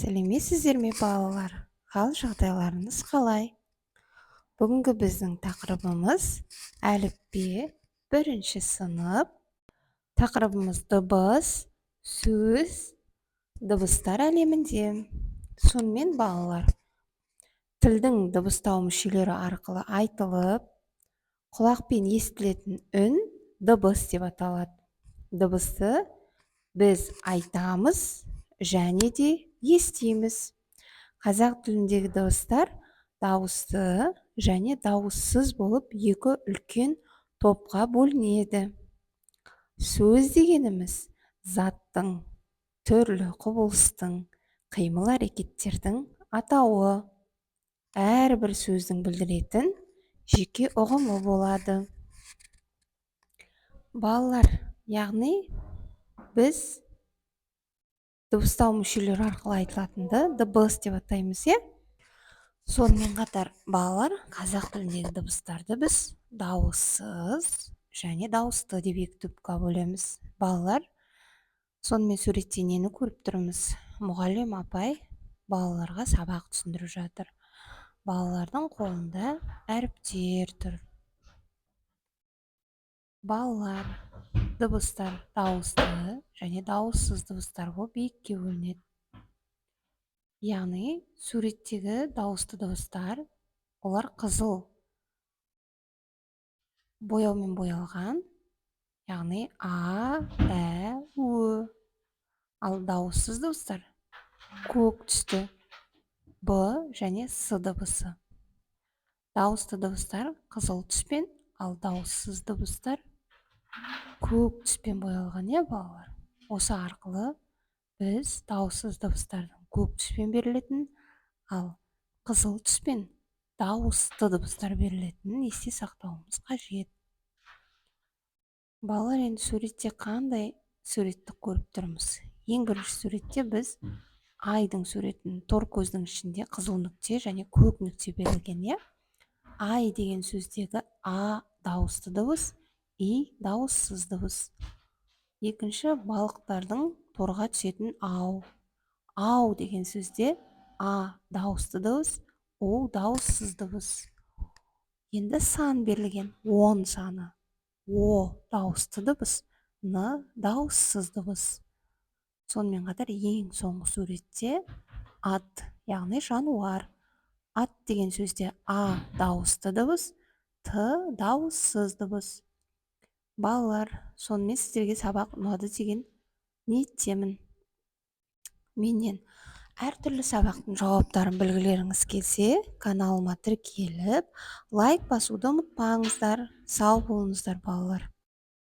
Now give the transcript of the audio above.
Сәлеметсіздер ме балалар? Хал жағдайларыңыз қалай? Бүгінгі біздің тақырыбымыз әліппе, бірінші сынып. Тақырыбымыз дыбыс, сөз, дыбыстар әлемінде. Сонымен балалар, тілдің дыбыстау мүшелері арқылы айтылып, құлақпен естілетін үн дыбыс деп аталады. Дыбысты біз айтамыз және де естиміз. Қазақ тіліндегі дыбыстар дауысты және дауыссыз болып екі үлкен топқа бөлінеді. Сөз дегеніміз заттың, түрлі құбылыстың, қимыл әрекеттердің атауы. Әрбір сөздің білдіретін жеке ұғымы болады. Балалар, яғни біз дыбыстау мүшелері арқылы айтылатынды дыбыс деп атаймыз, Сонымен қатар балалар, қазақ тіліндегі дыбыстарды біз дауыссыз және дауысты деп екі топқа бөлеміз. Балалар, сонымен суретте нені көріп тұрмыз? Мұғалім апай балаларға сабақ түсіндіріп жатыр. Балалардың қолында әріптер тұр. Балалар, дыбыстар дауысты және дауыссыз дыбыстар болып екіге бөлінеді. Яғни суреттегі дауысты дыбыстар, олар қызыл бояумен боялған, яғни а, ә, ү. Ал дауыссыз дыбыстар көк түсті б және с дыбысы. Дауысты дыбыстар қызыл түспен, ал дауыссыз дыбыстар көк түспен боялған, балалар. Осы арқылы біз дауыссыз дыбыстардың көк түспен берілетін, ал қызыл түспен дауысты дыбыстар берілетінін есте сақтауымыз қажет. Балалар, енді суретте қандай суретті көріп тұрмыз? Ең бірінші суретте біз айдың суретін, тор көздің ішінде қызыл нүкте және көк нүкте берілген, Ай деген сөздегі а дауысты дыбыс, и дауыссыз дыбыс. Екінші, балықтардың торға түсетін ау. Ау деген сөзде а дауысты дыбыс, у дауыссыз дыбыс. Енді сан берілген, 10 саны. О дауысты дыбыс, н дауыссыз дыбыс. Сонымен қатар ең соңғы суретте ат, яғни жануар. Ат деген сөзде а дауысты дыбыс, т дауыссыз дыбыс. Балалар, сонымен сіздерге сабақ ұнады деген ниеттемін. Менен әртүрлі сабақтың жауаптарын білгілеріңіз келсе, каналыма тіркеліп, лайк басуды ұмытпаңыздар. Сау болыңыздар, балалар.